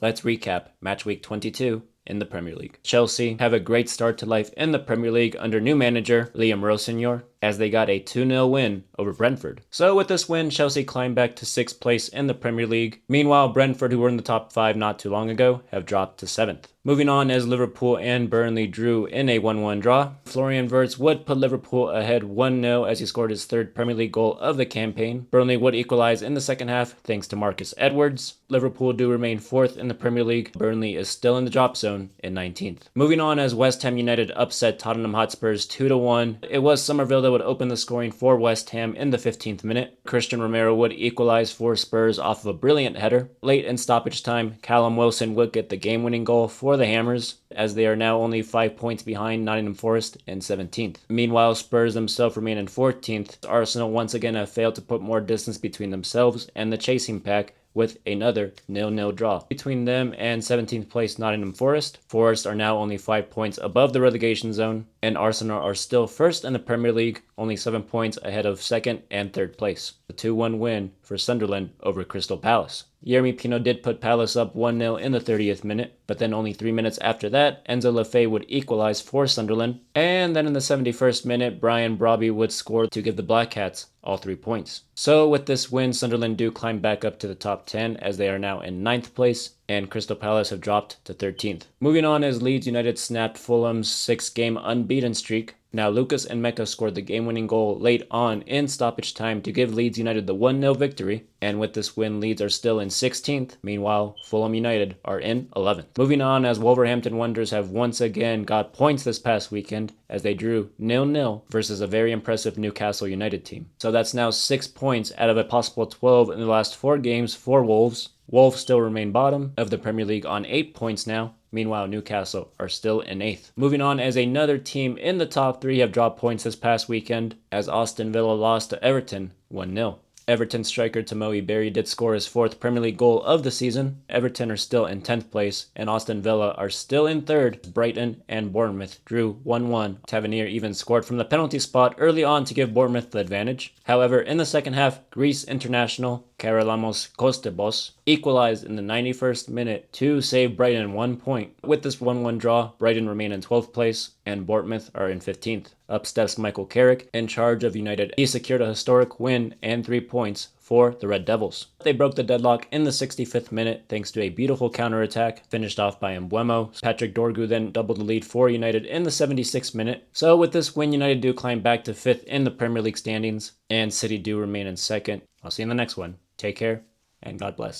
Let's recap match week 22 in the Premier League. Chelsea have a great start to life in the Premier League under new manager Liam Rossignol, as they got a 2-0 win over Brentford. So with this win, Chelsea climbed back to 6th place in the Premier League. Meanwhile, Brentford, who were in the top 5 not too long ago, have dropped to 7th. Moving on, as Liverpool and Burnley drew in a 1-1 draw, Florian Wirtz would put Liverpool ahead 1-0 as he scored his 3rd Premier League goal of the campaign. Burnley would equalize in the second half thanks to Marcus Edwards. Liverpool do remain 4th in the Premier League. Burnley is still in the drop zone in 19th. Moving on, as West Ham United upset Tottenham Hotspurs 2-1. It was Somerville that would open the scoring for West Ham in the 15th minute. Christian Romero would equalize for Spurs off of a brilliant header. Late in stoppage time, Callum Wilson would get the game-winning goal for the Hammers, as they are now only 5 points behind Nottingham Forest in 17th. Meanwhile, Spurs themselves remain in 14th. Arsenal once again have failed to put more distance between themselves and the chasing pack, with another 0-0 draw between them and 17th place Nottingham Forest. Forest are now only 5 points above the relegation zone, and Arsenal are still 1st in the Premier League, only 7 points ahead of 2nd and 3rd place. A 2-1 win for Sunderland over Crystal Palace. Yeremy Pino did put Palace up 1-0 in the 30th minute, but then only 3 minutes after that, Enzo Lefebvre would equalize for Sunderland, and then in the 71st minute, Brian Brobby would score to give the Black Cats all 3 points. So with this win, Sunderland do climb back up to the top 10, as they are now in 9th place, and Crystal Palace have dropped to 13th. Moving on, as Leeds United snapped Fulham's 6-game unbeaten streak. Now Lucas Nmecha scored the game-winning goal late on in stoppage time to give Leeds United the 1-0 victory, and with this win, Leeds are still in 16th. Meanwhile, Fulham United are in 11th. Moving on, as Wolverhampton Wanderers have once again got points this past weekend, as they drew 0-0 versus a very impressive Newcastle United team. So that's now 6 points out of a possible 12 in the last 4 games for Wolves. Wolves still remain bottom of the Premier League on 8 points now. Meanwhile, Newcastle are still in 8th. Moving on, as another team in the top 3 have dropped points this past weekend, as Aston Villa lost to Everton 1-0. Everton striker Tomoe Berry did score his 4th Premier League goal of the season. Everton are still in 10th place, and Aston Villa are still in 3rd. Brighton and Bournemouth drew 1-1. Tavernier even scored from the penalty spot early on to give Bournemouth the advantage. However, in the second half, Greece international Karalamos Kostebos equalized in the 91st minute to save Brighton 1 point. With this 1-1 draw, Brighton remain in 12th place, and Bournemouth are in 15th. Up steps Michael Carrick in charge of United. He secured a historic win and 3 points for the Red Devils. They broke the deadlock in the 65th minute thanks to a beautiful counterattack finished off by Mbeumo. Patrick Dorgu then doubled the lead for United in the 76th minute. So with this win, United do climb back to 5th in the Premier League standings, and City do remain in 2nd. I'll see you in the next one. Take care, and God bless.